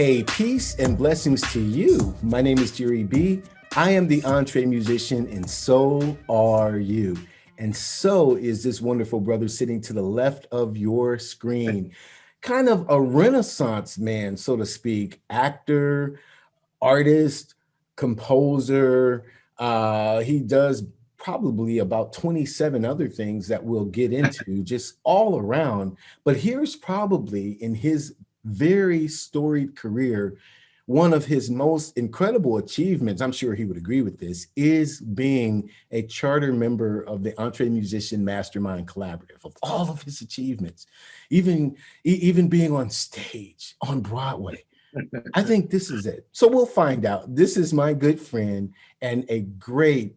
Hey, peace and blessings to you. My name is Jerry B. I am the Entre Musician, and so are you. And so is this wonderful brother sitting to the left of your screen. Kind of a Renaissance man, so to speak, actor, artist, composer. He does probably about 27 other things that we'll get into just all around. But here's probably in his very storied career, one of his most incredible achievements, I'm sure he would agree with this, is being a charter member of the EntreMusician Mastermind Collaborative. Of all of his achievements, even being on stage on Broadway, I think this is it. So we'll find out. This is my good friend and a great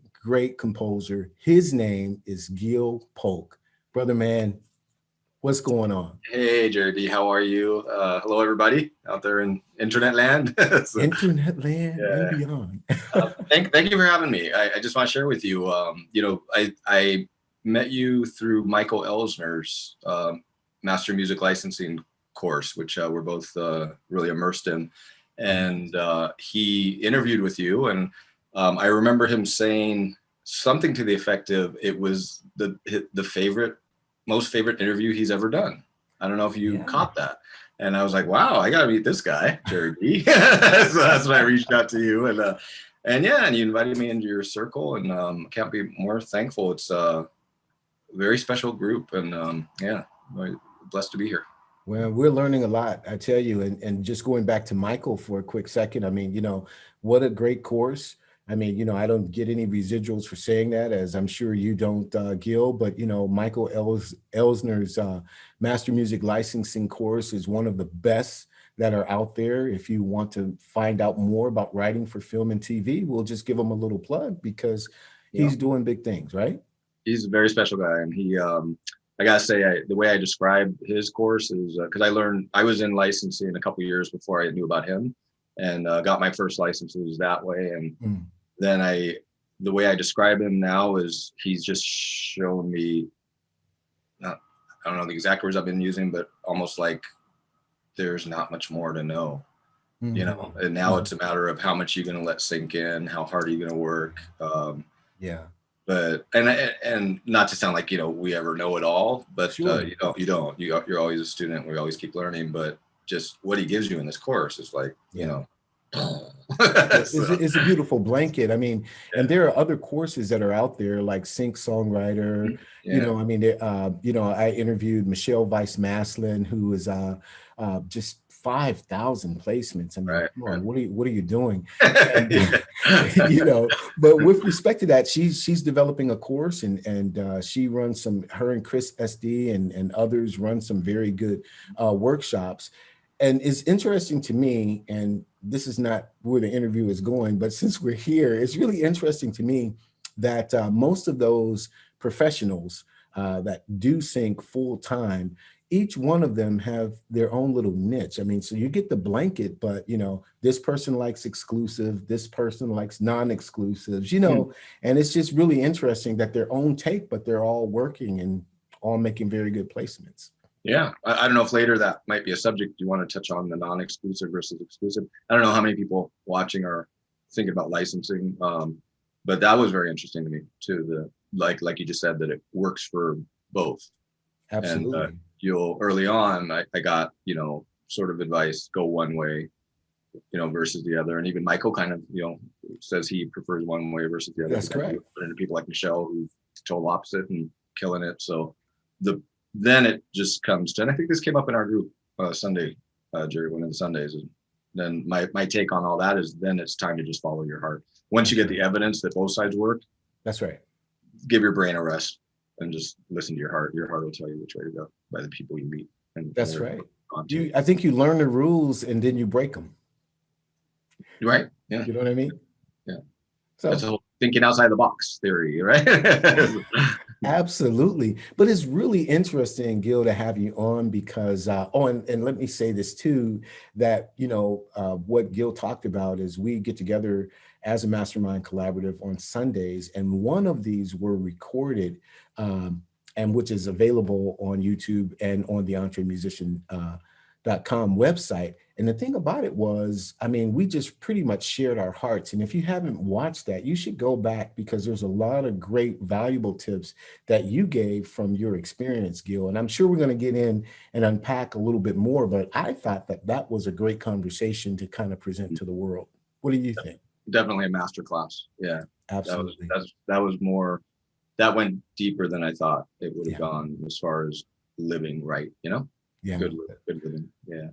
composer. His name is Gil Polk. Brother man, what's going on? Hey, Jerry B, how are you? Hello, everybody out there in internet land. Internet land and beyond. Thank you for having me. I just want to share with you, I met you through Michael Elsner's Master Music Licensing course, which we're both really immersed in. And he interviewed with you, and I remember him saying something to the effect of it was the most favorite interview he's ever done. I don't know if you caught that. And I was like, wow, I got to meet this guy, Jerry B. So that's when I reached out to you. And you invited me into your circle, and can't be more thankful. It's a very special group, and blessed to be here. Well, we're learning a lot, I tell you, and just going back to Michael for a quick second, I mean, what a great course. I mean, I don't get any residuals for saying that, as I'm sure you don't, Gil, but, Michael Elsner's Master Music Licensing course is one of the best that are out there. If you want to find out more about writing for film and TV, we'll just give him a little plug because he's doing big things, right? He's a very special guy. And he, I gotta say, the way I describe his course is because I was in licensing a couple of years before I knew about him, and got my first licenses that way. And then the way I describe him now is he's just shown me, I don't know the exact words I've been using, but almost like there's not much more to know, and now it's a matter of how much you're going to let sink in, how hard are you going to work. But and not to sound like we ever know it all, but sure. you don't. You're always a student. We always keep learning. But just what he gives you in this course is like it's a beautiful blanket. I mean, and there are other courses that are out there like Sync Songwriter. I interviewed Michelle Vice-Maslin, who is just 5,000 placements. I mean, right. What are you doing? And, but with respect to that, she's developing a course, and she runs her and Chris SD and others run some very good workshops. And it's interesting to me, and this is not where the interview is going, but since we're here, it's really interesting to me that most of those professionals that do sync full time, each one of them have their own little niche. I mean, so you get the blanket, but this person likes exclusive, this person likes non-exclusives, and it's just really interesting that their own take, but they're all working and all making very good placements. Yeah, I don't know if later that might be a subject you want to touch on, the non-exclusive versus exclusive. I don't know how many people watching are thinking about licensing, but that was very interesting to me too. Like you just said, that it works for both. Absolutely. And early on, I got sort of advice, go one way, versus the other. And even Michael kind of says he prefers one way versus the other. That's correct. And people like Michelle who's total opposite and killing it. So then it just comes to, and I think this came up in our group Sunday, Jerry, one of the Sundays. And then my take on all that is then it's time to just follow your heart. Once you get the evidence that both sides work, that's right. Give your brain a rest and just listen to your heart. Your heart will tell you which way to go by the people you meet. And that's right. I think you learn the rules and then you break them. Right. Yeah. You know what I mean? Yeah. So that's a whole thinking outside the box theory, right? Absolutely. But it's really interesting, Gil, to have you on because, and let me say this too, that, what Gil talked about is we get together as a mastermind collaborative on Sundays, and one of these were recorded, and which is available on YouTube and on the EntreMusician website. And the thing about it was, I mean, we just pretty much shared our hearts. And if you haven't watched that, you should go back, because there's a lot of great, valuable tips that you gave from your experience, Gil. And I'm sure we're going to get in and unpack a little bit more, but I thought that that was a great conversation to kind of present to the world. What do you think? Definitely a masterclass. Yeah, Absolutely. That was more, that went deeper than I thought it would have Yeah. gone, as far as living right, you know? Yeah. Good living. Yeah.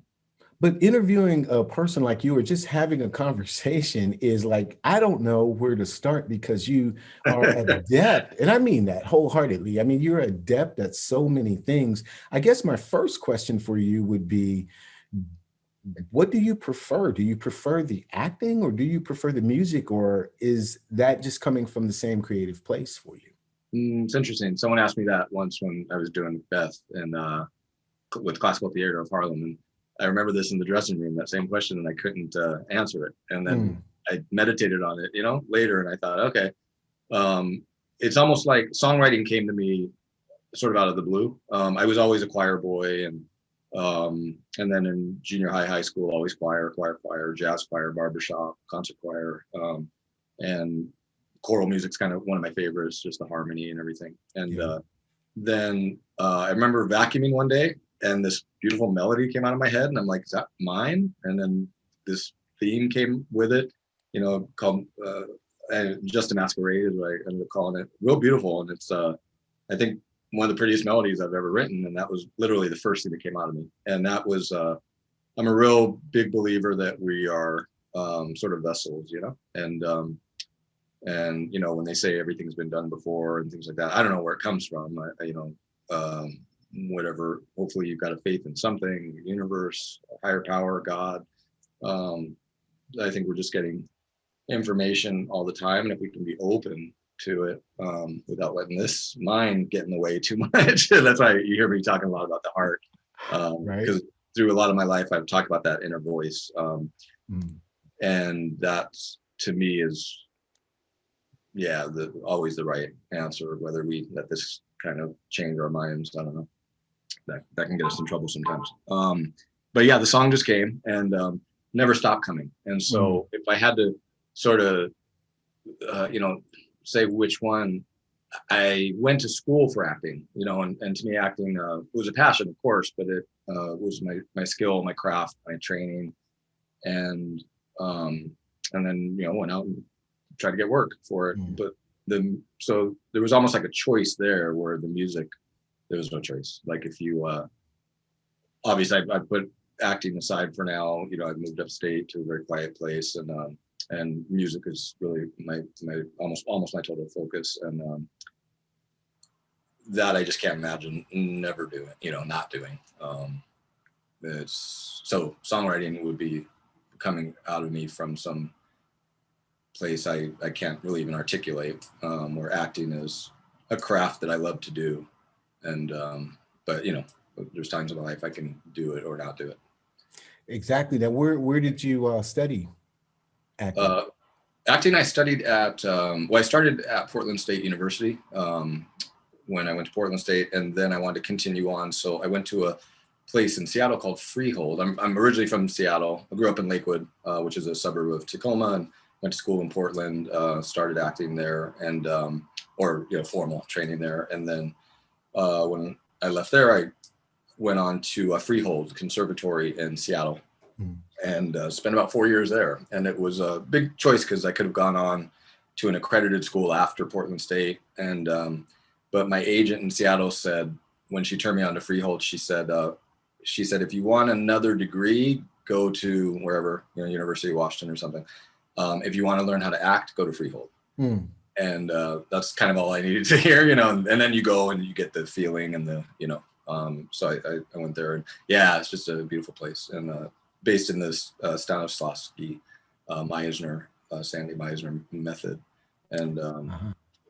But interviewing a person like you, or just having a conversation, is like, I don't know where to start, because you are adept. And I mean that wholeheartedly. I mean, you're adept at so many things. I guess my first question for you would be, what do you prefer? Do you prefer the acting, or do you prefer the music, or is that just coming from the same creative place for you? It's interesting. Someone asked me that once when I was doing Beth and with Classical Theater of Harlem. And I remember this in the dressing room, that same question, and I couldn't answer it. And then I meditated on it, later, and I thought, okay, it's almost like songwriting came to me sort of out of the blue. I was always a choir boy, and then in junior high school, always choir, jazz choir, barbershop, concert choir, and choral music's kind of one of my favorites, just the harmony and everything. And then I remember vacuuming one day, and this beautiful melody came out of my head, and I'm like, is that mine? And then this theme came with it, called Just a Masquerade is what I ended up calling it. Real beautiful. And it's, I think, one of the prettiest melodies I've ever written. And that was literally the first thing that came out of me. And that was, I'm a real big believer that we are sort of vessels, and when they say everything's been done before and things like that, I don't know where it comes from. Whatever, hopefully you've got a faith in something, universe, higher power, God. I think we're just getting information all the time, and if we can be open to it, without letting this mind get in the way too much. That's why you hear me talking a lot about the heart, Right. because through a lot of my life I've talked about that inner voice, and that to me is always the right answer. Whether we let this kind of change our minds, I don't know. That can get us in trouble sometimes. But yeah, the song just came, and never stopped coming. And so if I had to sort of, say which one, I went to school for acting, and to me acting was a passion, of course, but it was my skill, my craft, my training, and then went out and tried to get work for it. But so there was almost like a choice there, where the music, there was no choice. Like if you, obviously I put acting aside for now, I've moved upstate to a very quiet place, and music is really my almost my total focus. And that I just can't imagine never doing, not doing. It's so songwriting would be coming out of me from some place I can't really even articulate, where acting is a craft that I love to do. And but there's times in my life I can do it or not do it. Exactly. Now, where did you study acting? Acting, I studied at I started at Portland State University when I went to Portland State, and then I wanted to continue on, so I went to a place in Seattle called Freehold. I'm originally from Seattle. I grew up in Lakewood, which is a suburb of Tacoma, and went to school in Portland. Started acting there, and formal training there. And then when I left there, I went on to Freehold Conservatory in Seattle, and spent about 4 years there. And it was a big choice, because I could have gone on to an accredited school after Portland State. And but my agent in Seattle said, when she turned me on to Freehold, she said, if you want another degree, go to wherever, University of Washington or something. If you want to learn how to act, go to Freehold. And that's kind of all I needed to hear, and then you go and you get the feeling and the, so I went there, and it's just a beautiful place, and based in this Stanislavski Meisner, Sandy Meisner method, and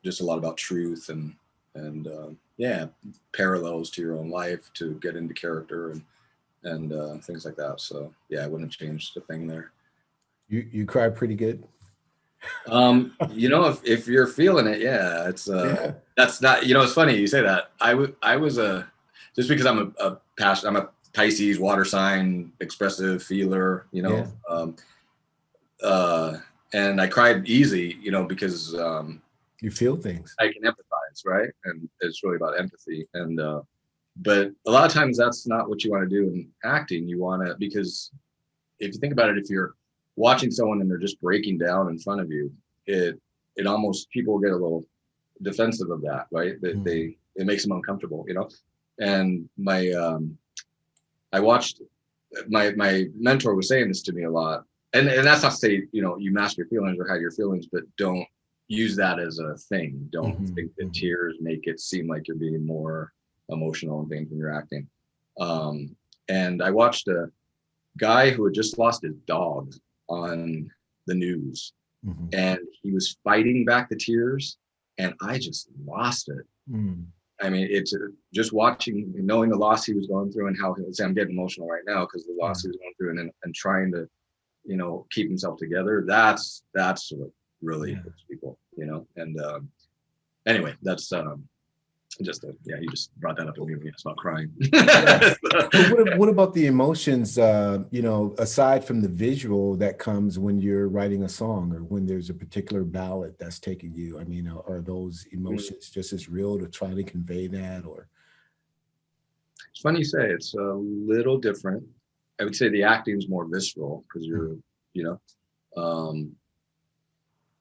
just a lot about truth and parallels to your own life to get into character and things like that. So I wouldn't have changed a thing there. You cry pretty good. If you're feeling it, it's that's not, it's funny you say that. I was just because I'm a Pisces, water sign, expressive, feeler, you know. And I cried easy, you know, because you feel things. I can empathize, right? And it's really about empathy. And but a lot of times that's not what you want to do in acting. You want to, because if you think about it, if you're watching someone and they're just breaking down in front of you, it almost, people get a little defensive of that, right? That it makes them uncomfortable, you know. And I watched, my mentor was saying this to me a lot, and that's not to say, you know, you mask your feelings or hide your feelings, but don't use that as a thing. Don't think that tears make it seem like you're being more emotional and things when you're acting. And I watched a guy who had just lost his dog on the news, and he was fighting back the tears, and I just lost it. I mean, it's just watching, knowing the loss he was going through, and how I'm getting emotional right now because the loss he was going through, and trying to, you know, keep himself together. That's what really hurts people, you know. And anyway, that's just you just brought that up to me when you about crying. What about the emotions, you know, aside from the visual that comes when you're writing a song or when there's a particular ballad that's taking you? I mean, are those emotions just as real to try to convey that? Or it's funny you say, it's a little different. I would say the acting is more visceral because you're, you know,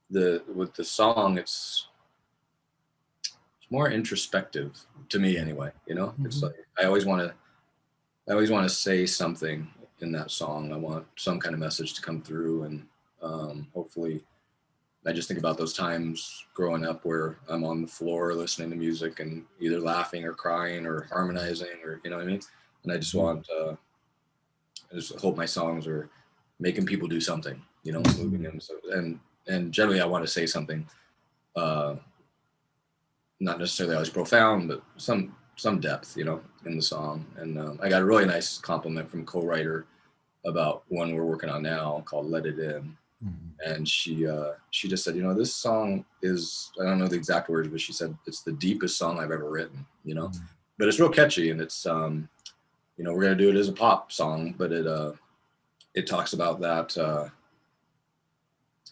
with the song, it's more introspective to me anyway, you know. It's like I always want to say something in that song. I want some kind of message to come through, and hopefully I just think about those times growing up where I'm on the floor listening to music and either laughing or crying or harmonizing, or, you know what I mean. And I just want I just hope my songs are making people do something, you know, moving them. So, and generally I want to say something, not necessarily always profound, but some depth, you know, in the song. And I got a really nice compliment from a co-writer about one we're working on now called Let It In. And she just said, you know, this song is, I don't know the exact words, but she said it's the deepest song I've ever written, you know. But it's real catchy, and it's you know, we're gonna do it as a pop song, but it talks about that,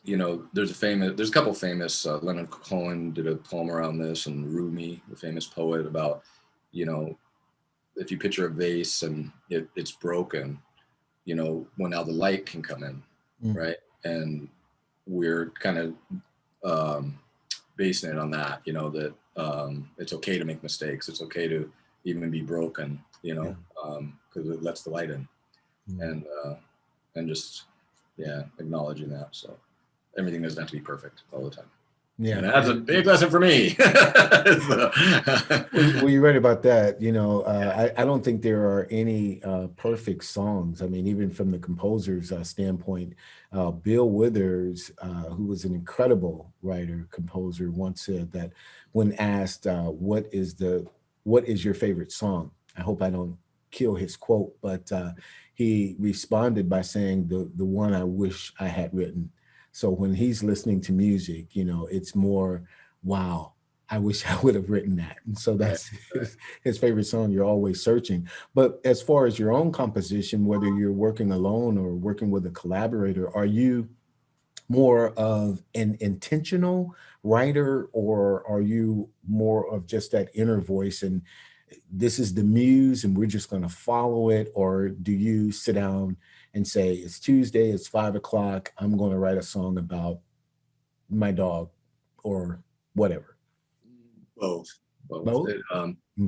you know, there's a couple famous, Leonard Cohen did a poem around this, and Rumi, the famous poet, about, you know, if you picture a vase and it's broken, you know, well, now the light can come in, right? And we're kind of basing it on that, you know, that it's okay to make mistakes. It's okay to even be broken, you know, because it lets the light in, and just, acknowledging that. So everything doesn't have to be perfect all the time. Yeah, and that's a big lesson for me. Well, you're right about that. You know, I don't think there are any perfect songs. I mean, even from the composer's standpoint, Bill Withers, who was an incredible writer, composer, once said that when asked, what is your favorite song? I hope I don't kill his quote, but he responded by saying the one I wish I had written. So when he's listening to music, you know, it's more, wow, I wish I would have written that. And so that's his favorite song. You're always searching. But as far as your own composition, whether you're working alone or working with a collaborator, are you more of an intentional writer, or are you more of just that inner voice and this is the muse and we're just going to follow it? Or do you sit down and say, it's Tuesday, it's 5 o'clock, I'm going to write a song about my dog or whatever? Both.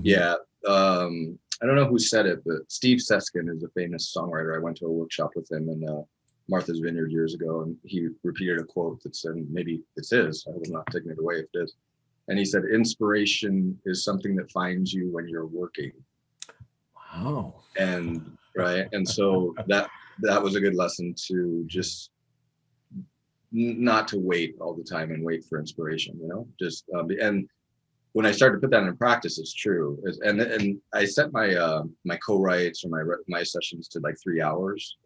Yeah. I don't know who said it, but Steve Seskin is a famous songwriter. I went to a workshop with him in Martha's Vineyard years ago, and he repeated a quote that said, maybe it's his, I was not taking it away if it is. And he said, inspiration is something that finds you when you're working. Wow. And right. And so that was a good lesson, to just not to wait all the time and wait for inspiration, you know, just, and when I started to put that in practice, it's true. And I set my, my co-writes or my sessions to like 3 hours.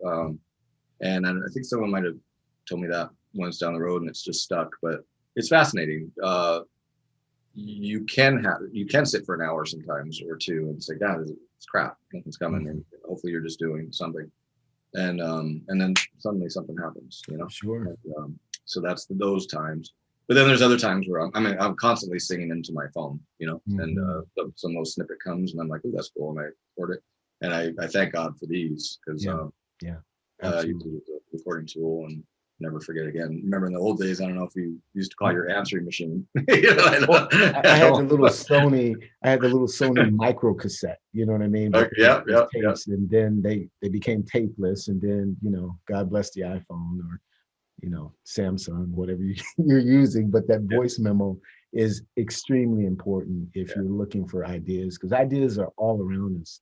And I think someone might've told me that once down the road, and it's just stuck, but it's fascinating. You can sit for an hour sometimes or two and say, God, it's crap, nothing's coming. And hopefully you're just doing something, and then suddenly something happens, you know. Sure. And, so that's those times. But then there's other times where I'm constantly singing into my phone, you know, and some little snippet comes and I'm like, oh, that's cool, and I record it, and I thank God for these, because I use it as a recording tool and never forget again. Remember in the old days, I don't know if you used to call your answering machine. You know, I had the little Sony micro cassette, you know what I mean? Tapes, and then they became tapeless, and then, you know, God bless the iPhone, or, you know, Samsung, whatever you're using. But that voice memo is extremely important if you're looking for ideas, because ideas are all around us,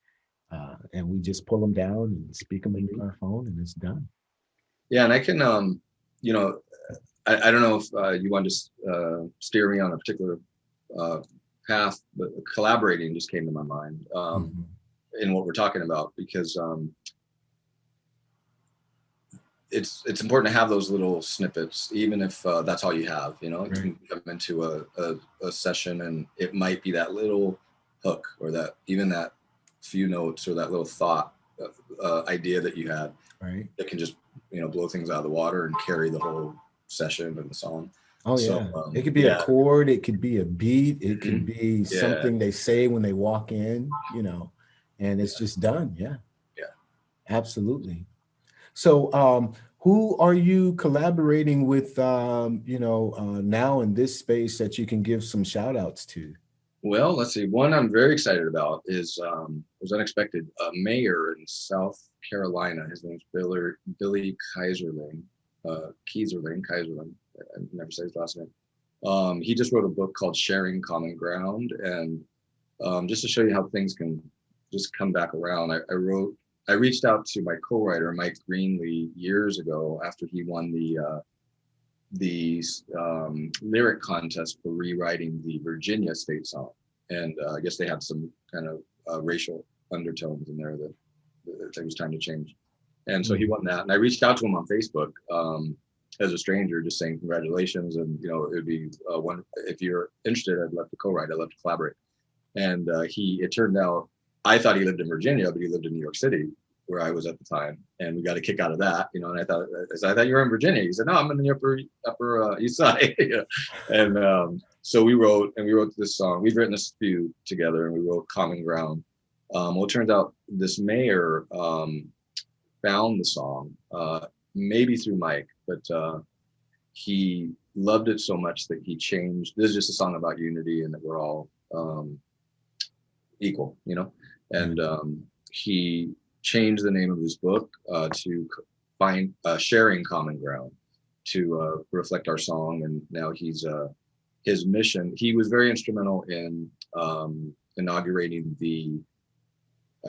and we just pull them down and speak them into our phone, and it's done. Yeah, and I can, you know, I don't know if you want to steer me on a particular path, but collaborating just came to my mind in what we're talking about, because it's important to have those little snippets, even if that's all you have. You know, you can come into a session and it might be that little hook, or that even that few notes, or that little thought idea that you had, that can just, you know, blow things out of the water and carry the whole session and the song. Oh, yeah. It could be a chord, it could be a beat, it could be something they say when they walk in, you know, and it's just done. Yeah. Absolutely. So who are you collaborating with, you know, now in this space that you can give some shout outs to? Well, let's see. One I'm very excited about is was unexpected. A mayor in South Carolina. His name's Billy Kaiserling. Kaiserling. I never say his last name. He just wrote a book called Sharing Common Ground, and just to show you how things can just come back around, I reached out to my co-writer Mike Greenlee years ago after he won the lyric contest for rewriting the Virginia state song, and I guess they had some kind of racial undertones in there that it was time to change, and so he won that. And I reached out to him on Facebook as a stranger, just saying congratulations, and, you know, it would be one, if you're interested, I'd love to co-write, I'd love to collaborate. And it turned out, I thought he lived in Virginia, but he lived in New York City, where I was at the time, and we got a kick out of that, you know. And I thought you were in Virginia. He said, no, I'm in the upper East Side. And so we wrote this song. We've written this few together, and we wrote Common Ground. Well, it turns out this mayor found the song, maybe through Mike, but he loved it so much that he changed. This is just a song about unity and that we're all equal, you know. And he changed the name of his book to find Sharing Common Ground, to reflect our song. And now his mission, he was very instrumental in inaugurating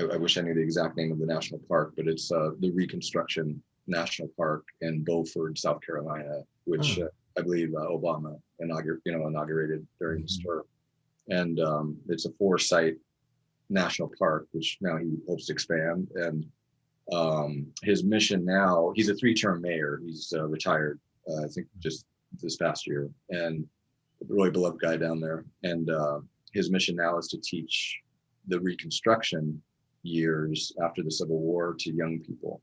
I wish I knew the exact name of the national park, but it's the Reconstruction National Park in Beaufort, South Carolina, which I believe Obama inaugurated during his tour. And it's a 4-site national park, which now he hopes to expand. And his mission now, he's a 3-term mayor. He's retired, I think, just this past year, and a really beloved guy down there. And his mission now is to teach the Reconstruction years after the Civil War to young people.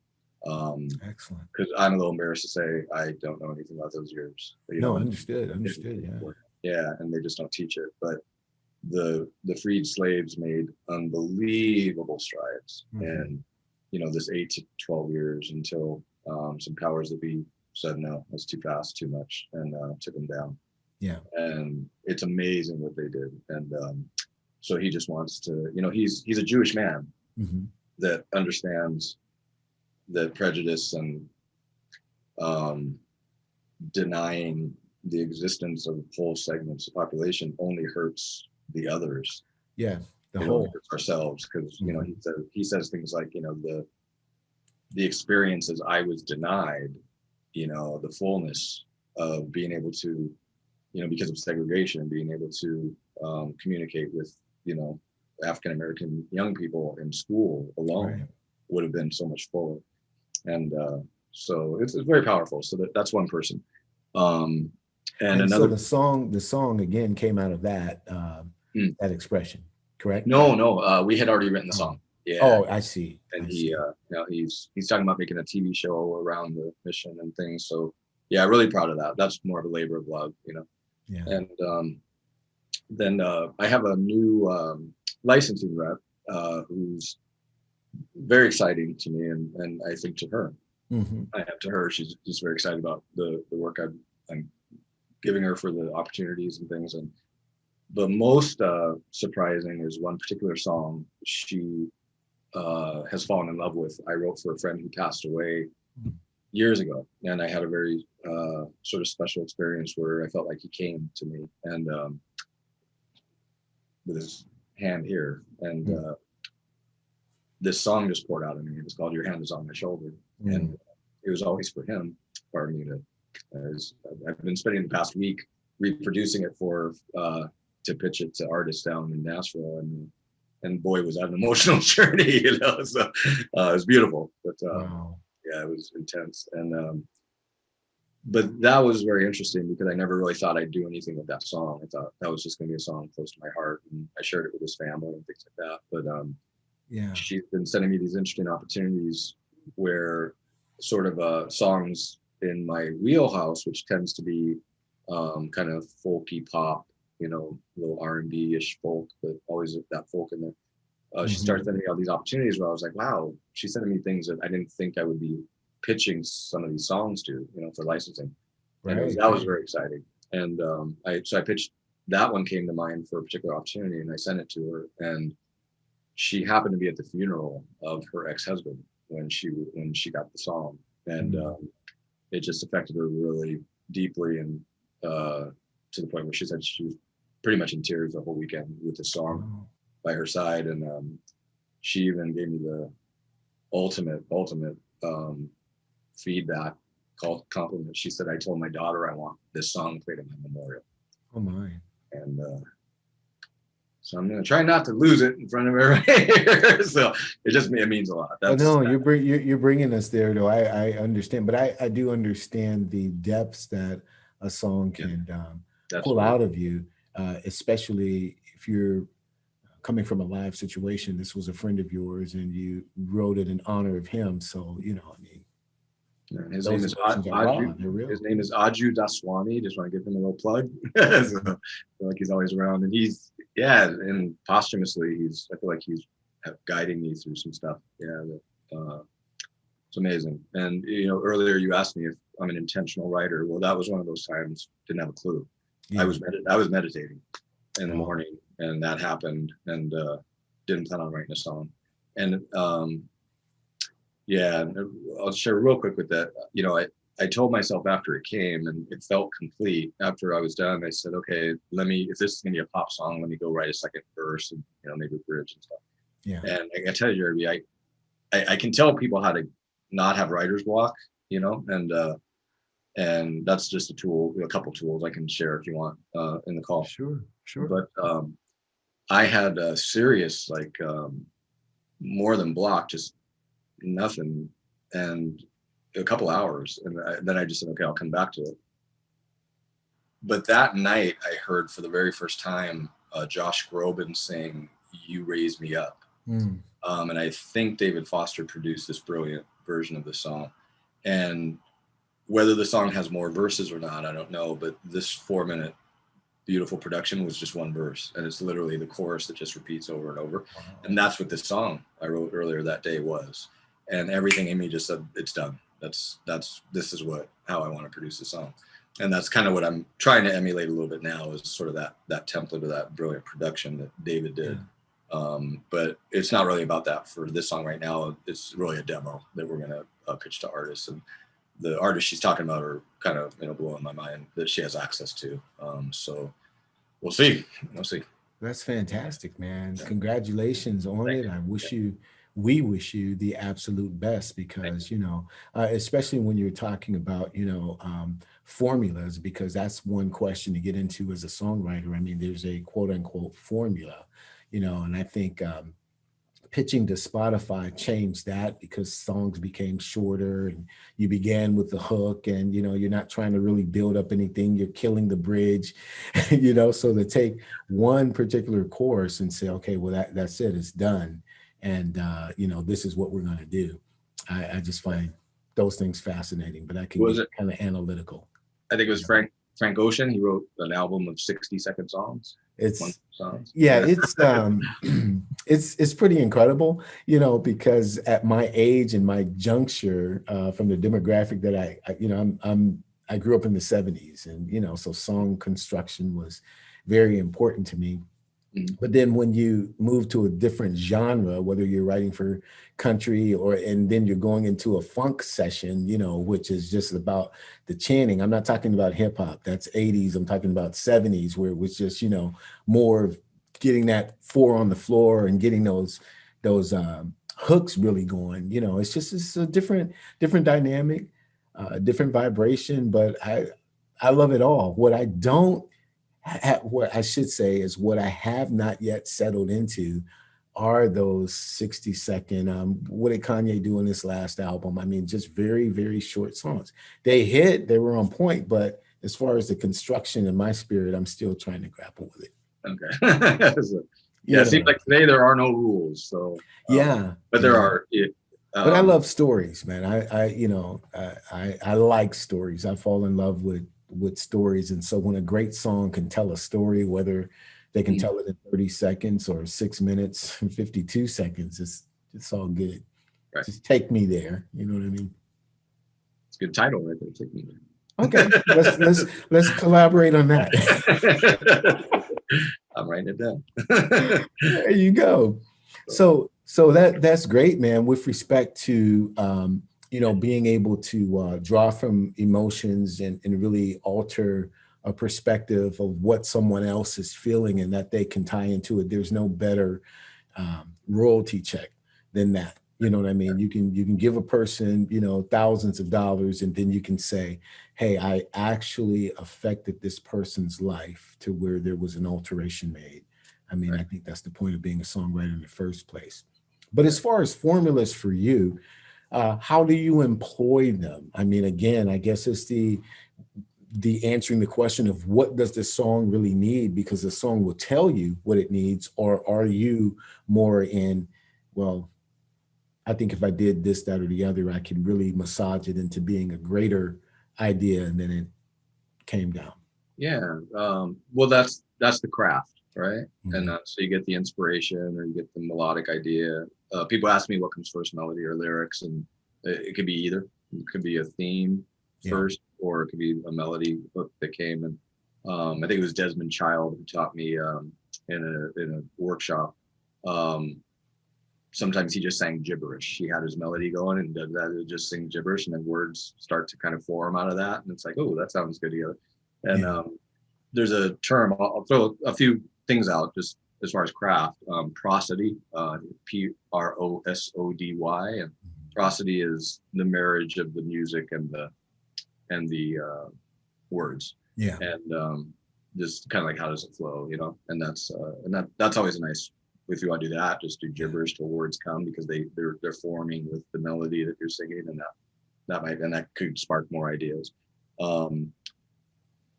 Excellent. Because I'm a little embarrassed to say I don't know anything about those years. But, you know, understood. Yeah, and they just don't teach it. But the freed slaves made unbelievable strides, and, you know, this 8 to 12 years until some powers that be said no, that's too fast, too much, and took them down. Yeah, and it's amazing what they did. And so he just wants to, you know, he's a Jewish man that understands that prejudice and denying the existence of whole segments of population only hurts the others. Yeah, the whole hurts ourselves, because you know, he says things like, you know, the experiences I was denied, you know, the fullness of being able to, you know, because of segregation, being able to communicate with, you know, African American young people in school alone would have been so much fuller. And so it's very powerful. So that's one person. And another. So the song again came out of that that expression, correct? No, we had already written the song. Yeah, Oh, I see. and I he, see. now he's talking about making a TV show around the mission and things. So yeah, really proud of that. That's more of a labor of love, you know. Yeah. And then I have a new licensing rep who's very exciting to me, and I think to her. Mm-hmm. I have to her. She's just very excited about the work I'm giving her for the opportunities and things. And the most surprising is one particular song she has fallen in love with. I wrote for a friend who passed away years ago, and I had a very sort of special experience where I felt like he came to me and with his hand here, and this song just poured out of me. It was called "Your Hand Is on My Shoulder," and it was always for him. For me to, I've been spending the past week reproducing it for to pitch it to artists down in Nashville, and boy, was that an emotional journey, you know. So it was beautiful, but Wow. yeah, it was intense. And but that was very interesting because I never really thought I'd do anything with that song. I thought that was just going to be a song close to my heart, and I shared it with his family and things like that. But Yeah. she's been sending me these interesting opportunities where sort of songs in my wheelhouse, which tends to be kind of folky pop, you know, a little R&B-ish folk, but always that folk in there. She started sending me all these opportunities where I was like, wow, she's sending me things that I didn't think I would be pitching some of these songs to, you know, for licensing. Right. And that was very exciting. And I pitched, that one came to mind for a particular opportunity, and I sent it to her, and she happened to be at the funeral of her ex-husband when she got the song, and it just affected her really deeply, and to the point where she said she was pretty much in tears the whole weekend with the song by her side. And she even gave me the ultimate feedback, called compliment. She said, "I told my daughter I want this song played at my memorial." Oh my. And so I'm gonna try not to lose it in front of everybody. So it means a lot. That's, no, you're bringing us there, though. I understand, but I do understand the depths that a song can pull out of you, especially if you're coming from a live situation. This was a friend of yours, and you wrote it in honor of him. So, you know, I mean, his name is Aju. His name is Aju Daswani. Just want to give him a little plug. So, I feel like he's always around, and and posthumously, I feel like he's guiding me through some stuff. Yeah, it's amazing. And you know, earlier you asked me if I'm an intentional writer. Well, that was one of those times. Didn't have a clue. Yeah. I was meditating in the morning, and that happened, and didn't plan on writing a song. And yeah, I'll share real quick with that. You know, I told myself after it came and it felt complete, after I was done, I said, okay, if this is gonna be a pop song, let me go write a second verse and, you know, maybe a bridge and stuff. Yeah. And I tell you, Jeremy, I can tell people how to not have writer's block, you know, and that's just a couple tools I can share if you want in the call. Sure. But I had a serious, like more than block, just nothing, and a couple hours, and then I just said, okay, I'll come back to it. But that night I heard for the very first time Josh Groban sing "You Raise Me Up," and I think David Foster produced this brilliant version of the song. And whether the song has more verses or not, I don't know, but this 4-minute beautiful production was just one verse, and it's literally the chorus that just repeats over and over. Wow. And that's what this song I wrote earlier that day was. And everything in me just said, it's done. This is how I want to produce a song. And that's kind of what I'm trying to emulate a little bit now, is sort of that template of that brilliant production that David did. Yeah. But it's not really about that for this song right now. It's really a demo that we're going to pitch to artists. And the artists she's talking about are kind of, you know, blowing my mind that she has access to. So we'll see. That's fantastic, man. Yeah. Congratulations on it. We wish you the absolute best, because, you know, especially when you're talking about, you know, formulas, because that's one question to get into as a songwriter. I mean, there's a quote unquote formula, you know, and I think pitching to Spotify changed that, because songs became shorter and you began with the hook, and, you know, you're not trying to really build up anything. You're killing the bridge, you know, so to take one particular chorus and say, okay, well, that's it, it's done. and this is what we're going to do. I just find those things fascinating, but I can Was get it? kind of analytical. I think it was Frank Ocean. He wrote an album of 60-second songs. It's Songs. yeah, it's it's pretty incredible, because at my age and my juncture, from the demographic that I grew up in the 70s, and so song construction was very important to me. But then when you move to a different genre, whether you're writing for country and then you're going into a funk session, which is just about the chanting. I'm not talking about hip hop. That's 80s. I'm talking about 70s, where it was just, more of getting that four on the floor and getting those hooks really going. It's a different dynamic, different vibration, but I love it all. What I should say is what I have not yet settled into are those 60-second, what did Kanye do in this last album? I mean, just very, very short songs. They were on point, but as far as the construction in my spirit, I'm still trying to grapple with it. Okay. It seems like today there are no rules. So but there are. But I love stories, man. I like stories. I fall in love with stories, and so when a great song can tell a story, whether they can tell it in 30 seconds or 6 minutes and 52 seconds, it's all good. Right. Just take me there. You know what I mean? It's a good title right there. Take me there. Okay, let's collaborate on that. I'm writing it down. There you go. So that's great, man. With respect to being able to draw from emotions and really alter a perspective of what someone else is feeling, and that they can tie into it. There's no better royalty check than that. You know what I mean? You can give a person, thousands of dollars, and then you can say, hey, I actually affected this person's life to where there was an alteration made. I mean, I think that's the point of being a songwriter in the first place. But as far as formulas for you, how do you employ them? I mean, again, I guess it's the answering the question of what does the song really need, because the song will tell you what it needs, or are you more in, well, I think if I did this, that, or the other, I could really massage it into being a greater idea, and then it came down. Yeah. Well, that's the craft, right? Mm-hmm. And so you get the inspiration, or you get the melodic idea. People ask me what comes first, melody or lyrics, and it could be either. It could be a theme first, or it could be a melody that came. And I think it was Desmond Child who taught me in a workshop. Sometimes he just sang gibberish. He had his melody going and did that. He would just sing gibberish, and then words start to kind of form out of that. And it's like, oh, that sounds good together. And there's a term. I'll throw a few things out just as far as craft. Prosody, Prosody, and prosody is the marriage of the music and the words. Yeah. And just kind of like, how does it flow, And that's always nice. If you want to do that, just do gibberish till words come, because they're forming with the melody that you're singing, and that could spark more ideas. What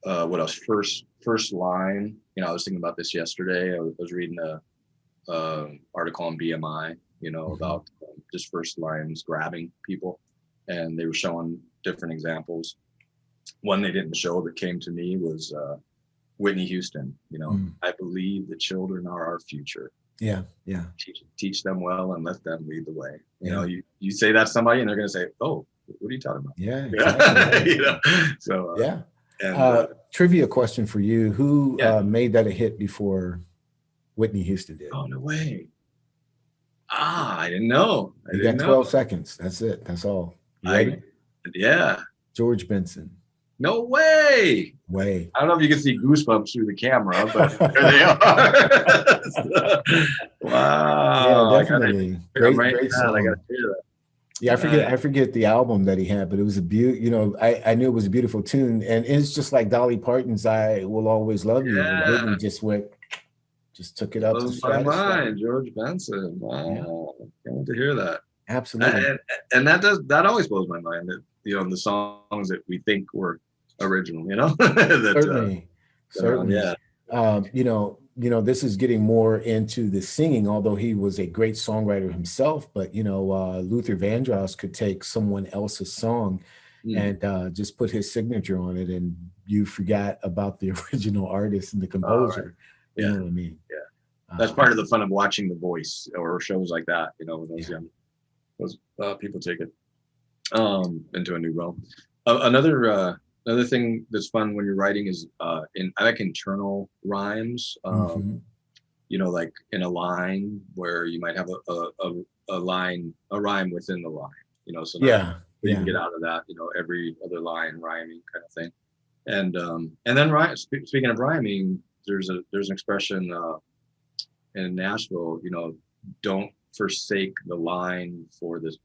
else? First line. I was thinking about this yesterday. I was reading a article on BMI, about just first lines grabbing people, and they were showing different examples. One they didn't show that came to me was Whitney Houston. I believe the children are our future. Yeah. Teach them well and let them lead the way. You say that to somebody, and they're going to say, "Oh, what are you talking about?" Yeah, exactly. So yeah. And, trivia question for you: who made that a hit before Whitney Houston did? Oh, no way! I didn't know. You got 12 seconds. That's it. That's all. You ready? Yeah. George Benson. No way. I don't know if you can see goosebumps through the camera, but there they are. Wow. Yeah, definitely. Great song. I got to hear that. Yeah, I forget the album that he had, but it was a I knew it was a beautiful tune, and it's just like Dolly Parton's "I Will Always Love You." Yeah. Whitney just took it up to my mind. George Benson. Wow, yeah. Can't wait to hear that. Absolutely. And that always blows my mind, that the songs that we think were original, that, certainly. Yeah. this is getting more into the singing, although he was a great songwriter himself. But, Luther Vandross could take someone else's song and just put his signature on it, and you forgot about the original artist and the composer. Right. You know what I mean? Yeah. That's part of the fun of watching The Voice or shows like that, when those people take it into a new realm. Another thing that's fun when you're writing is I like internal rhymes. Like in a line where you might have a rhyme within the line. So that you can get out of that, every other line rhyming kind of thing. And then speaking of rhyming, there's an expression in Nashville, don't forsake the line for the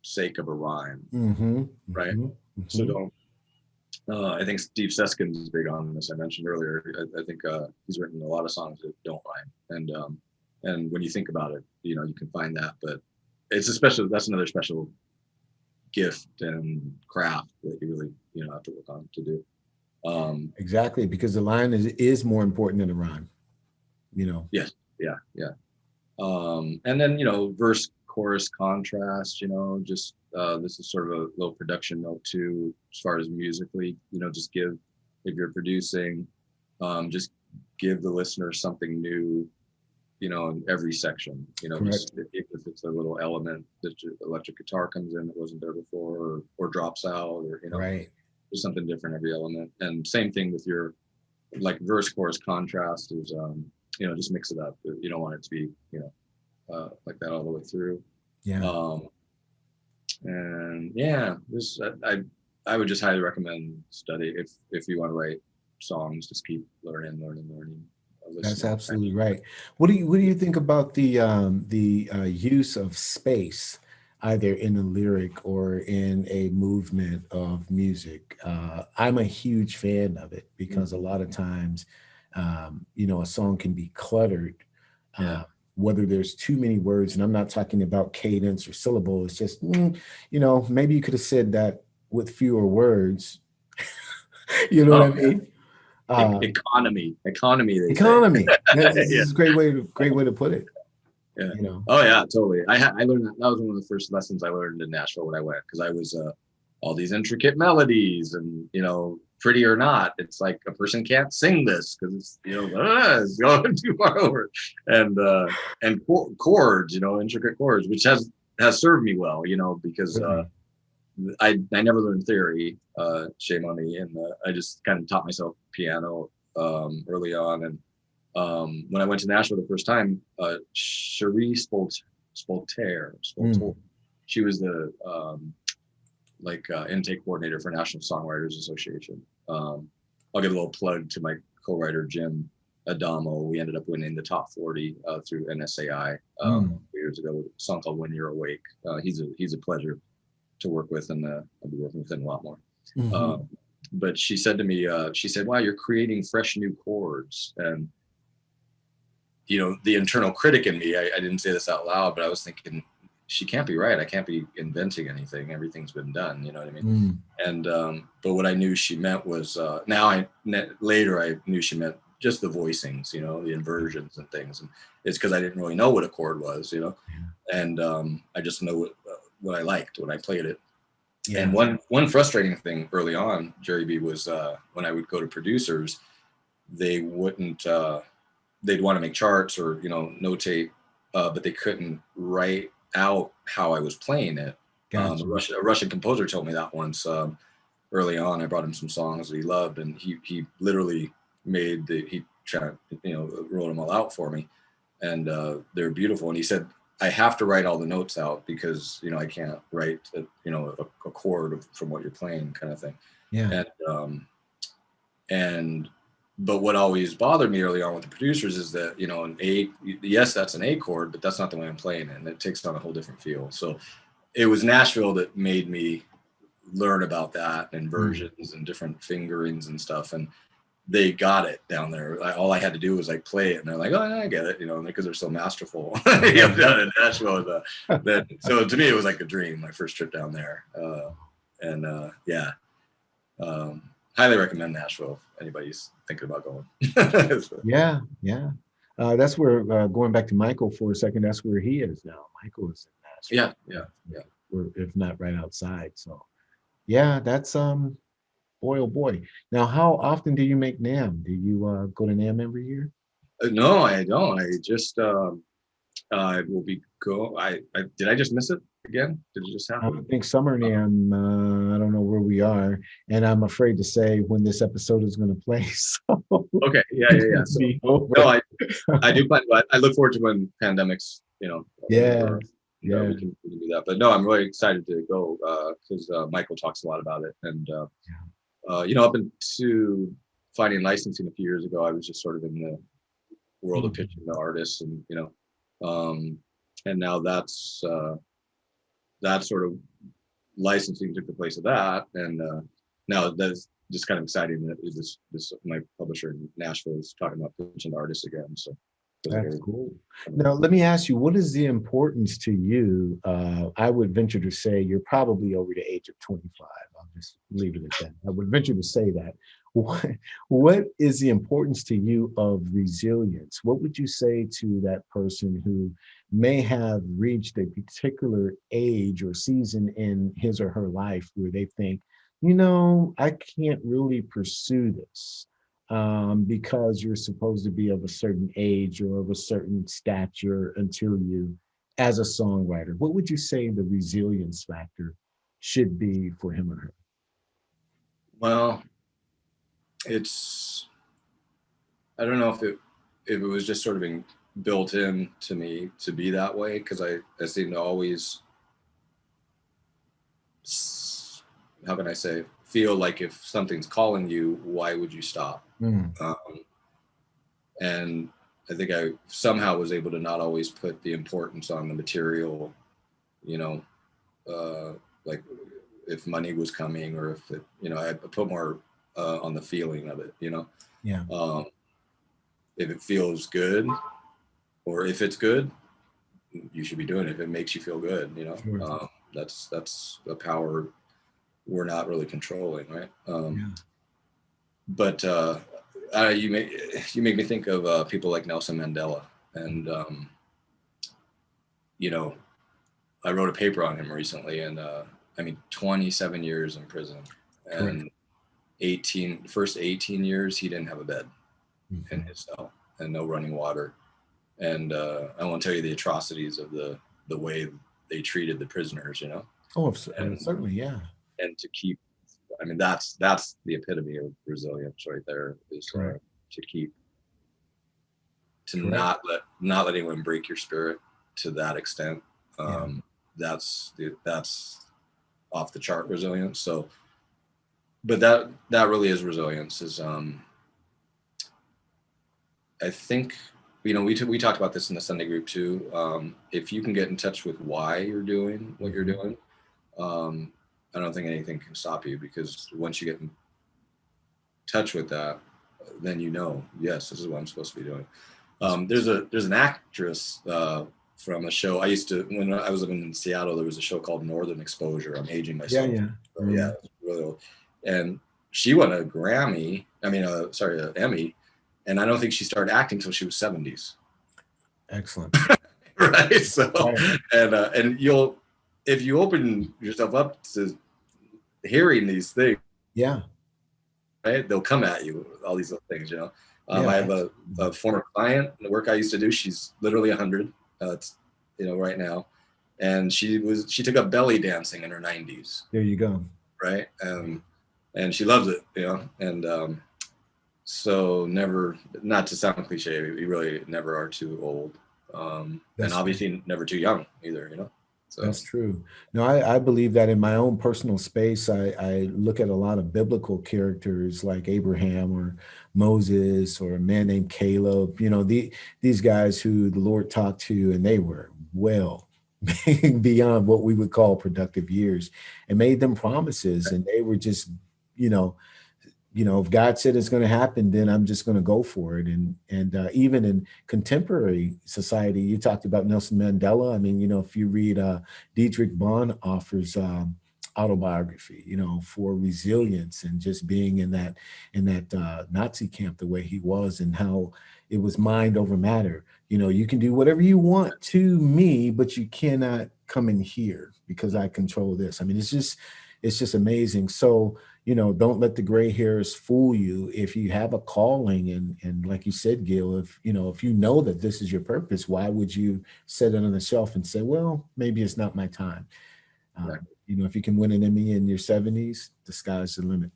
sake of a rhyme, right? So don't. I think Steve Seskin's is big on this. I mentioned earlier. I think he's written a lot of songs that don't rhyme, and when you think about it, you can find that. But that's another special gift and craft that you really have to work on to do. Exactly, because the line is more important than the rhyme. Yes. Yeah. And then verse chorus contrast. Just this is sort of a little production note too, as far as musically. Just if you're producing, just give the listener something new. In every section. Just if it's a little element that your electric guitar comes in that wasn't there before, or drops out, or right. There's something different every element. And same thing with your verse chorus contrast is just mix it up. You don't want it to be like that all the way through. And this I would just highly recommend study if you want to write songs. Just keep learning. That's absolutely right. What do you think about the use of space, either in a lyric or in a movement of music? I'm a huge fan of it because a lot of times, a song can be cluttered, whether there's too many words, and I'm not talking about cadence or syllable. It's just, maybe you could have said that with fewer words. You know what I mean? Economy. This is a great way to put it. Yeah. Oh yeah, totally. I learned that was one of the first lessons I learned in Nashville when I went, because I was all these intricate melodies, and pretty or not, it's like a person can't sing this because it's it's going too far over, and chords, intricate chords, which has served me well, because I never learned theory, shame on me, and I just kind of taught myself piano early on. And when I went to Nashville the first time, Cherie Spolter, she was the intake coordinator for National Songwriters Association. I'll give a little plug to my co-writer Jim Adamo. We ended up winning the top 40 through NSAI years ago with a song called When You're Awake. He's a pleasure to work with, and I'll be working with him a lot more. But she said to me, wow, you're creating fresh new chords. And the internal critic in me, I didn't say this out loud, but I was thinking, she can't be right. I can't be inventing anything. Everything's been done. You know what I mean? And but what I knew she meant was later I knew she meant just the voicings, the inversions and things. And it's because I didn't really know what a chord was, and I just know what I liked when I played it. And one frustrating thing early on, Jerry B, was when I would go to producers, they wouldn't. They'd want to make charts or notate, but they couldn't write out how I was playing it. Gotcha. A Russian composer told me that once early on. I brought him some songs that he loved, and he literally wrote them all out for me, and they're beautiful. And he said, I have to write all the notes out because I can't write a chord from what you're playing, kind of thing. But what always bothered me early on with the producers is that, an A, yes, that's an A chord, but that's not the way I'm playing it. And it takes on a whole different feel. So it was Nashville that made me learn about that and versions and different fingerings and stuff. And they got it down there. All I had to do was play it. And they're like, oh, I get it, because they're so masterful down in Nashville. So to me, it was like a dream, my first trip down there. Highly recommend Nashville if anybody's thinking about going. Yeah. That's where, going back to Michael for a second, that's where he is now. Michael is in Yeah, Nashville, yeah, yeah. or if not right outside. So yeah, that's boy, oh boy. Now, how often do you make NAM? Do you go to NAM every year? No, I don't. I just I will be go. I did I just miss it again? Did it just I happen? think Summer Uh, NAM, I don't know where we are, and I'm afraid to say when this episode is going to play. So okay, yeah, it yeah, yeah. could So be no, over. I do plan. I look forward to when pandemics, over. Yes, We yes, can do that. But no, I'm really excited to go because Michael talks a lot about it, and up into finding licensing a few years ago, I was just sort of in the world of Mhm. pitching to artists, and and now that sort of licensing took the place of that, and now that's just kind of exciting that this my publisher in Nashville is talking about pitching to artists again. So those are That's very cool. Now, let me ask you, what is the importance to you? I would venture to say you're probably over the age of 25. I'll just leave it at that. I would venture to say that. What is the importance to you of resilience? What would you say to that person who may have reached a particular age or season in his or her life where they think, I can't really pursue this? Because you're supposed to be of a certain age or of a certain stature until you, as a songwriter, what would you say the resilience factor should be for him or her? well. It's I don't know if it was just sort of being built in to me to be that way because I seem to always how can I say feel like if something's calling you, why would you stop? Mm, Um, and I think I somehow was able to not always put the importance on the material, you know, like if money was coming or if it, I put more on the feeling of it, yeah, um, if it feels good or if it's good, you should be doing it. If it makes you feel good, sure. that's a power we're not really controlling, right? Yeah. But you make me think of people like Nelson Mandela, and you know, I wrote a paper on him recently, and 27 years in prison, Correct. and first 18 years he didn't have a bed in Mhm. his cell and no running water, and I won't tell you the atrocities of the way they treated the prisoners, Oh, and certainly, yeah. to keep, that's the epitome of resilience right there, is Correct. to keep, to Correct. not let anyone break your spirit to that extent. Yeah. That's off the chart resilience. So, but that really is resilience. Is I think we talked about this in the Sunday group too. If you can get in touch with why you're doing what you're Mhm. doing, I don't think anything can stop you, because once you get in touch with that, then yes, this is what I'm supposed to be doing. There's an actress from a show I used to, when I was living in Seattle. There was a show called Northern Exposure. I'm aging Yeah, myself. yeah. So, yeah, Mhm. it's really old. And she won a Grammy. Sorry, an Emmy. And I don't think she started acting until she was 70s. Excellent. Right. So, Right. and if you open yourself up to hearing these things, Yeah. right, they'll come at you, all these little things. Yeah. I have Absolutely. a former client, the work I used to do. She's literally 100, right now, and she took up belly dancing in her 90s, There you go. right? Yeah. And she loves it, and so never, not to sound cliche, we really never are too old, and That's true. obviously never too young either. So That's true. No, I believe that in my own personal space. I look at a lot of biblical characters like Abraham or Moses or a man named Caleb, these guys who the Lord talked to, and they were well beyond what we would call productive years, and made them promises. And they were just, you know, if God said it's going to happen, then I'm just going to go for it. And even in contemporary society, you talked about Nelson Mandela. I mean, if you read Dietrich Bonhoeffer's autobiography, for resilience and just being in that Nazi camp the way he was, and how it was mind over matter. You can do whatever you want to me, but you cannot come in here because I control this. I mean, it's just amazing. So, don't let the gray hairs fool you. If you have a calling, and like you said, Gil, if you know that this is your purpose, why would you set it on the shelf and say, well, maybe it's not my time? If you can win an Emmy in your 70s, the sky's the limit.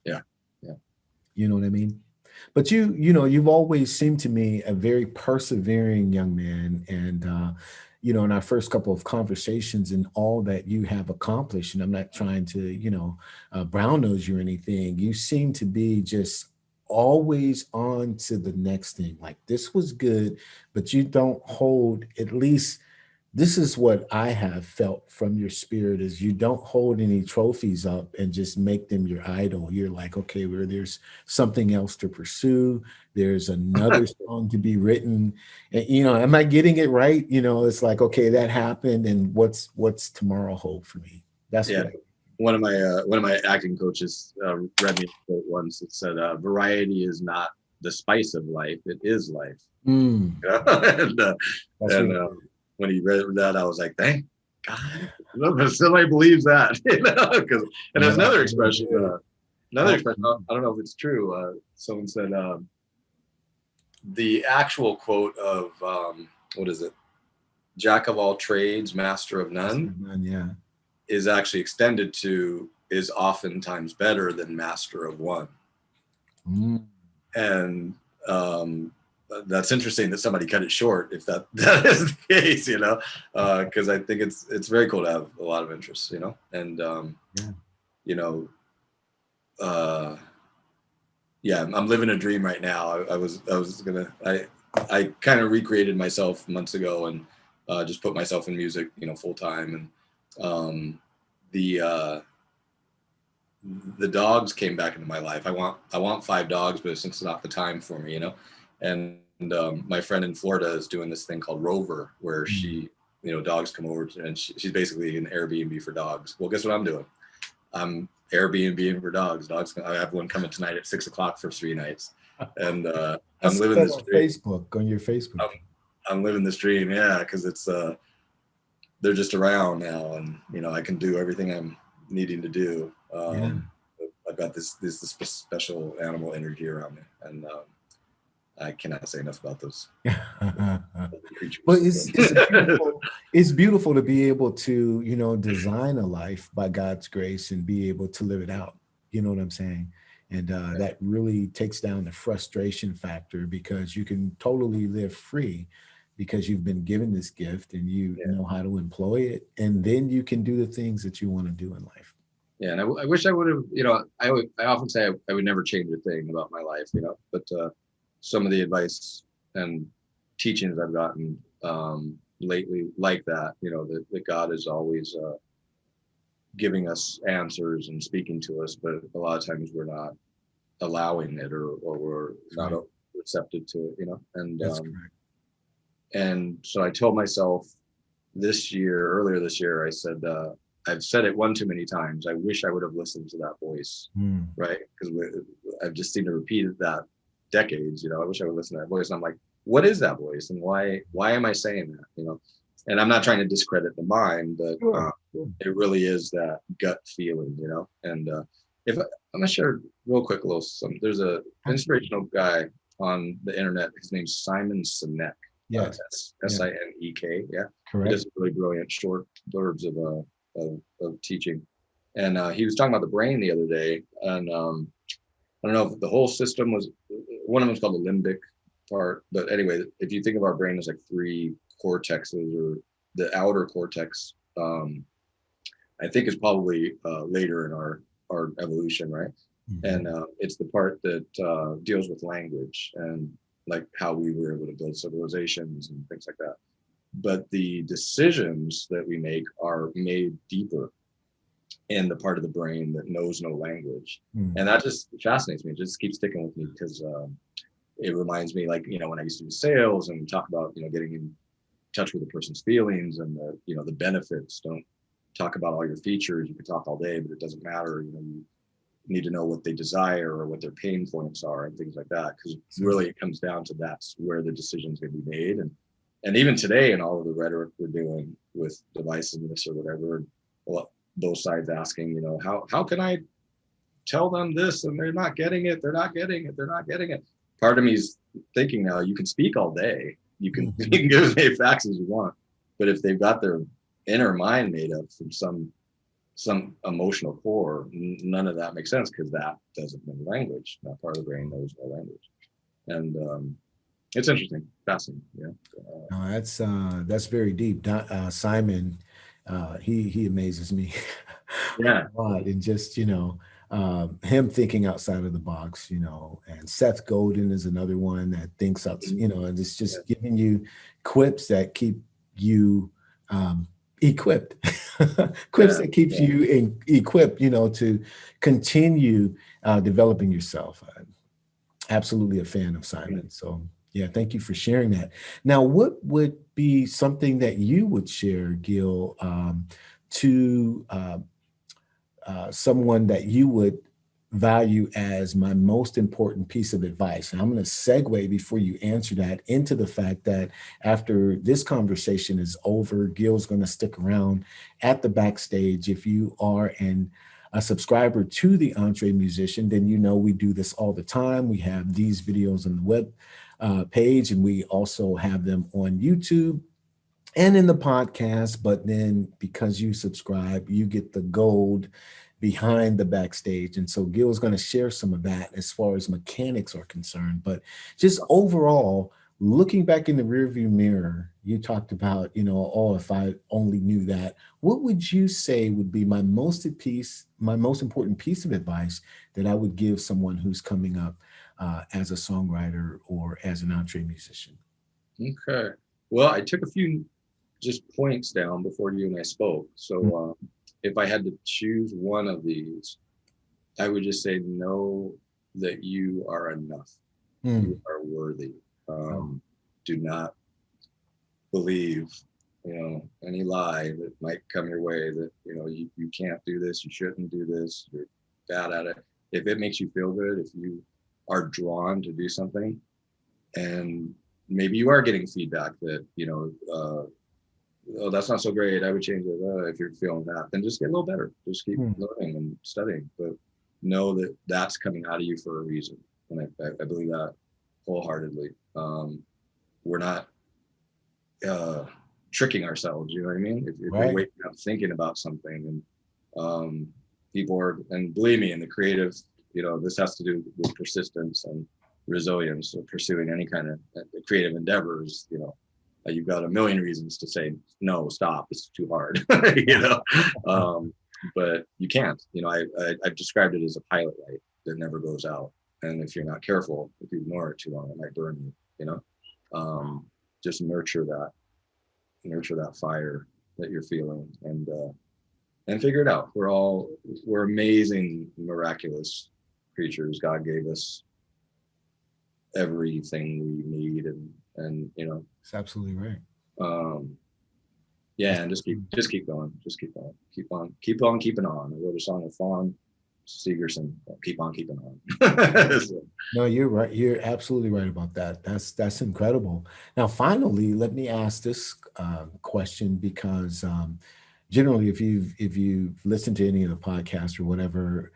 Yeah. Yeah. You know what I mean? But you've always seemed to me a very persevering young man. And, in our first couple of conversations and all that you have accomplished, and I'm not trying to, brown nose you or anything, you seem to be just always on to the next thing. Like, this was good, but you don't hold, at least this is what I have felt from your spirit, is you don't hold any trophies up and just make them your idol. You're like, okay, where there's something else to pursue, there's another song to be written. And, am I getting it right? It's like, okay, that happened, and what's tomorrow hold for me? That's Yeah. what One of my acting coaches read me a quote once. It said, "Variety is not the spice of life; it is life." Mm, and that's and really when he read that, I was like, "Thank God, somebody believes that." Because and there's another expression. Another expression. I don't know if it's true. Someone said the actual quote of what is it? Jack of all trades, master of none. Yeah. Is actually extended to is oftentimes better than master of one. Mm. And that's interesting that somebody cut it short if that is the case, because I think it's very cool to have a lot of interests, and I'm living a dream right now. I kind of recreated myself months ago and just put myself in music, full time, and the dogs came back into my life. I want 5 dogs, but it's not the time for me, And my friend in Florida is doing this thing called Rover, where she, dogs come over and she's basically an Airbnb for dogs. Well, guess what I'm doing? I'm Airbnb for dogs. I have one coming tonight at 6:00 for 3 nights, and I'm living this dream. On your Facebook. I'm living this dream, yeah, because it's they're just around now, and I can do everything I'm needing to do. I've got this special animal energy around me, and I cannot say enough about those creatures. But it's beautiful to be able to, design a life by God's grace and be able to live it out. You know what I'm saying? And that really takes down the frustration factor, because you can totally live free because you've been given this gift and you know how to employ it. And then you can do the things that you want to do in life. Yeah, and I wish I would have, I often say I would never change a thing about my life, but some of the advice and teachings I've gotten lately like that, that God is always giving us answers and speaking to us, but a lot of times we're not allowing it, or we're not receptive to it, and That's correct. And so I told myself earlier this year, I said, I've said it one too many times. I wish I would have listened to that voice, right? Because I've just seen to repeat that decades. I wish I would listen to that voice. And I'm like, what is that voice, and why am I saying that? And I'm not trying to discredit the mind, but it really is that gut feeling, And if I'm gonna share real quick there's a inspirational guy on the internet. His name's Simon Sinek. Yes. Sinek. Yeah. Correct. He does really brilliant short blurbs of teaching. And he was talking about the brain the other day. And I don't know if the whole system was, one of them is called the limbic part. But anyway, if you think of our brain as like 3 cortexes, or the outer cortex, I think is probably later in our evolution, right? And it's the part that deals with language and like how we were able to build civilizations and things like that. But the decisions that we make are made deeper in the part of the brain that knows no language. And that just fascinates me. It just keeps sticking with me, because it reminds me, like, when I used to do sales and talk about, getting in touch with a person's feelings and the benefits. Don't talk about all your features. You can talk all day, but it doesn't matter. need to know what they desire or what their pain points are and things like that. Because really it comes down to that's where the decision's going to be made. And even today in all of the rhetoric we're doing with divisiveness or whatever, well, both sides asking, you know, how can I tell them this and they're not getting it, they're not getting it, they're not getting it. Part of me is thinking now, you can speak all day, you can give as many facts as you want, but if they've got their inner mind made up from some emotional core, none of that makes sense, because that doesn't know language. That part of the brain knows no language. And it's interesting, fascinating. Yeah. No, that's very deep. Simon, he amazes me. Yeah. A lot. And just, you know, him thinking outside of the box, you know, and Seth Godin is another one that thinks out, you know, and it's just giving you quips that keep you equipped, quips that keeps you equipped, you know, to continue developing yourself. I'm absolutely a fan of Simon. So yeah, thank you for sharing that. Now, what would be something that you would share, Gil, to someone that you would value as my most important piece of advice? And I'm going to segue before you answer that into the fact that after this conversation is over, Gil's going to stick around at the backstage. If you are a subscriber to the EntreMusician, then you know we do this all the time. We have these videos on the web page, and we also have them on YouTube and in the podcast. But then because you subscribe, you get the gold behind the backstage. And so Gil is going to share some of that as far as mechanics are concerned. But just overall, looking back in the rearview mirror, you talked about, you know, oh, if I only knew that. What would you say would be my most important piece of advice that I would give someone who's coming up as a songwriter or as an EntreMusician? Okay. Well, I took a few just points down before you and I spoke. So if I had to choose one of these, I would just say, know that you are enough. You are worthy. Do not believe, you know, any lie that might come your way that, you know, you can't do this, you shouldn't do this, you're bad at it. If it makes you feel good, if you are drawn to do something, and maybe you are getting feedback that, you know, oh, that's not so great, I would change it. If you're feeling that, then just get a little better. Just keep learning and studying, but know that that's coming out of you for a reason. And I believe that wholeheartly. We're not tricking ourselves, you know what I mean? If we're waking up thinking about something, and people are, and believe me, in the creative, you know, this has to do with persistence and resilience of pursuing any kind of creative endeavors. You know, you've got a million reasons to say, no, stop, it's too hard, you know, but you can't, you know, I've described it as a pilot light that never goes out. And if you're not careful, if you ignore it too long, it might burn you, you know. Just nurture that fire that you're feeling, and figure it out. We're amazing, miraculous creatures. God gave us everything we need, and you know, it's absolutely right. Yeah, and just keep going, keep on keeping on. I wrote a song with Fawn Segerson, keep on keeping on. So. No, you're right. You're absolutely right about that. That's incredible. Now, finally, let me ask this question, because generally, if you've listened to any of the podcasts or whatever,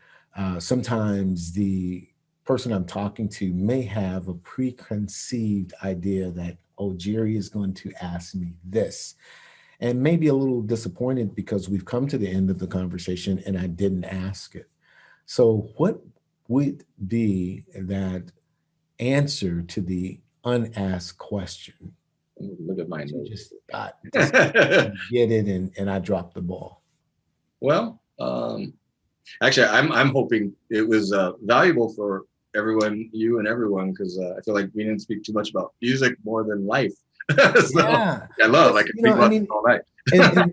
sometimes the person I'm talking to may have a preconceived idea that, oh, Jerry is going to ask me this, and maybe a little disappointed because we've come to the end of the conversation and I didn't ask it. So what would be that answer to the unasked question? Look at my notes. Just get it, and I dropped the ball. Well, actually, I'm hoping it was valuable for everyone, you and everyone, because I feel like we didn't speak too much about music more than life. So, yeah, I could speak about it all night. and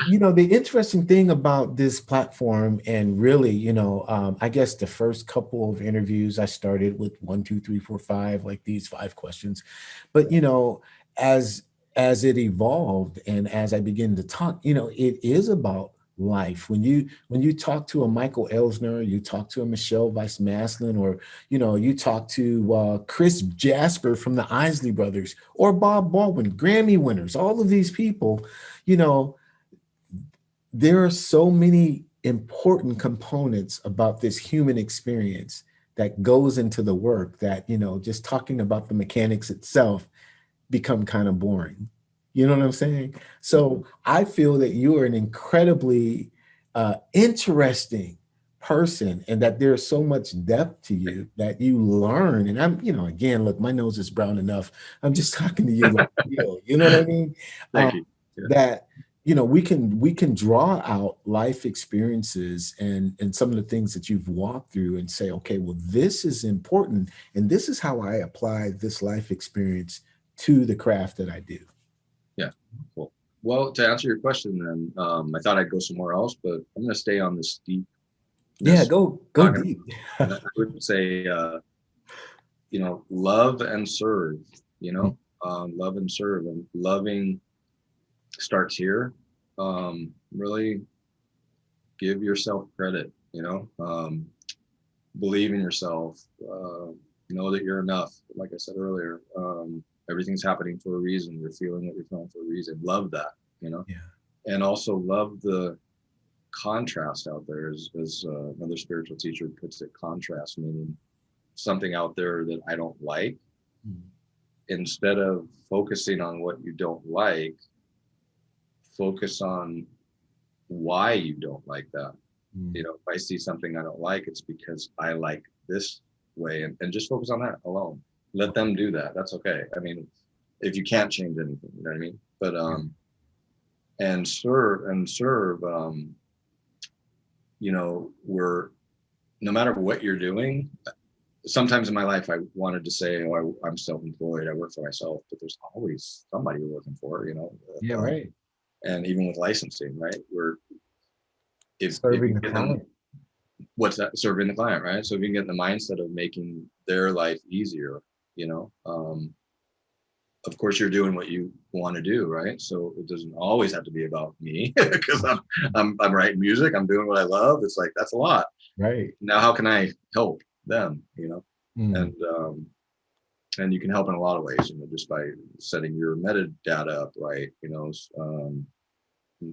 you know, the interesting thing about this platform, and really, you know, I guess the first couple of interviews I started with 1, 2, 3, 4, 5, like these 5 questions, but you know, as it evolved and as I began to talk, you know, it is about life. When you talk to a Michael Elsner, you talk to a Michelle Vice-Maslin, or you talk to Chris Jasper from the Isley Brothers, or Bob Baldwin, Grammy winners, all of these people, there are so many important components about this human experience that goes into the work that, just talking about the mechanics itself become kind of boring. You know what I'm saying? So I feel that you are an incredibly interesting person, and that there's so much depth to you that you learn. And I'm, again, look, my nose is brown enough. I'm just talking to you like you know what I mean? Thank you. Yeah. That, we can draw out life experiences and some of the things that you've walked through and say, okay, well, this is important. And this is how I apply this life experience to the craft that I do. Yeah, cool. Well, to answer your question, then, I thought I'd go somewhere else, but I'm going to stay on this deep. Yeah, go deep. I would say, love and serve. Love and serve, and loving starts here. Really give yourself credit. Believe in yourself. Know that you're enough. Like I said earlier. Everything's happening for a reason. You're feeling what you're feeling for a reason. Love that, Yeah. And also love the contrast out there, as another spiritual teacher puts it, contrast, meaning something out there that I don't like. Instead of focusing on what you don't like, focus on why you don't like that. If I see something I don't like, it's because I like this way, and just focus on that alone. Let them do that. That's okay. I mean, if you can't change anything, you know what I mean? But, and serve, we're, no matter what you're doing, sometimes in my life, I wanted to say, I'm self-employed, I work for myself, but there's always somebody you're working for, Yeah, right. And even with licensing, right? Serving the client. What's that? Serving the client, right? So if you can get in the mindset of making their life easier, of course you're doing what you want to do, right? So it doesn't always have to be about me, because I'm writing music, I'm doing what I love. It's like, that's a lot. Right. Now, how can I help them, And you can help in a lot of ways, just by setting your metadata up right,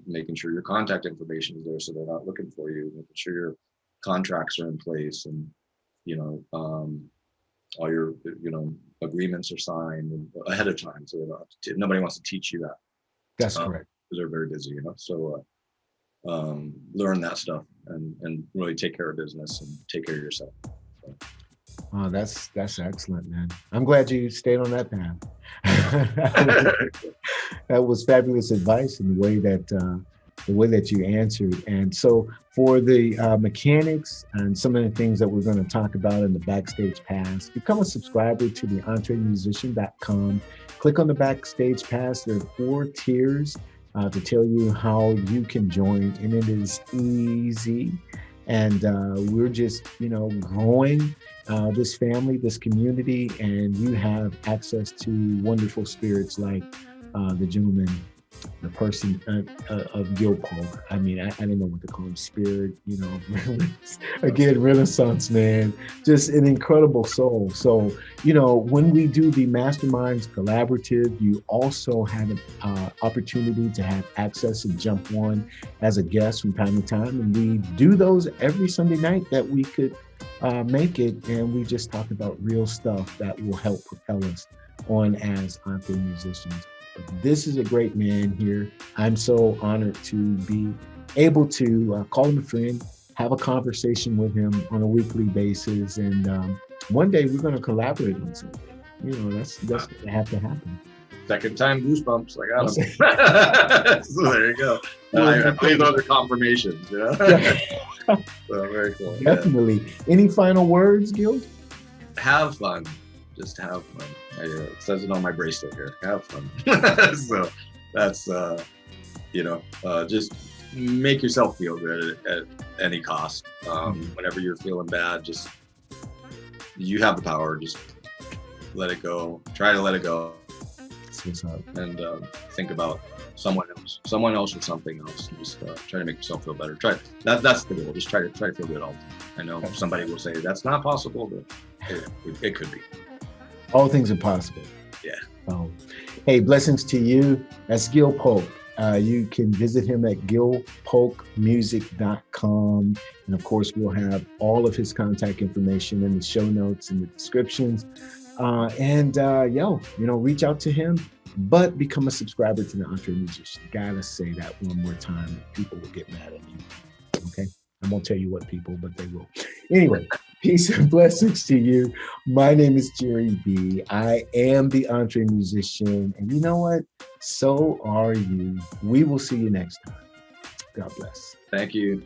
making sure your contact information is there so they're not looking for you, making sure your contracts are in place, and all your agreements are signed ahead of time, so nobody wants to teach you that. That's correct, because they're very busy, so learn that stuff and really take care of business and take care of yourself. So. Oh, that's excellent, man. I'm glad you stayed on that path. That was fabulous advice, and the way that you answered. And so for the mechanics and some of the things that we're going to talk about in the Backstage Pass, become a subscriber to the EntreMusician.com. Click on the Backstage Pass. There are 4 tiers to tell you how you can join, and it is easy. And we're just, growing this family, this community, and you have access to wonderful spirits like the gentleman, the person of Gil Polk. I mean, I don't know what to call him, spirit, again, Renaissance man, just an incredible soul. So, when we do the Masterminds Collaborative, you also have an opportunity to have access and jump on as a guest from time to time. And we do those every Sunday night that we could make it. And we just talk about real stuff that will help propel us on as EntreMusicians. This is a great man here. I'm so honored to be able to call him a friend, have a conversation with him on a weekly basis. And one day we're going to collaborate on something. That's going to have to happen. Second time goosebumps. I got him. So there you go. I believe those are confirmations. So very cool. Definitely. Yeah. Any final words, Gil? Have fun. Just have fun. It says it on my bracelet here. Have fun. So that's just make yourself feel good at any cost. Whenever you're feeling bad, just you have the power. Just let it go. Try to let it go. That's what's up. and think about someone else or something else, and just try to make yourself feel better. That's the goal. Just try to feel good all the time. I know somebody will say that's not possible, but it could be. All things are possible. Yeah. Hey, blessings to you. That's Gil Polk. You can visit him at gilpolkmusic.com. And of course, we'll have all of his contact information in the show notes and the descriptions. Reach out to him, but become a subscriber to the EntreMusician. Gotta say that one more time. People will get mad at me. Okay. I won't tell you what people, but they will. Anyway, peace and blessings to you. My name is Jerry B. I am the EntreMusician. And you know what? So are you. We will see you next time. God bless. Thank you.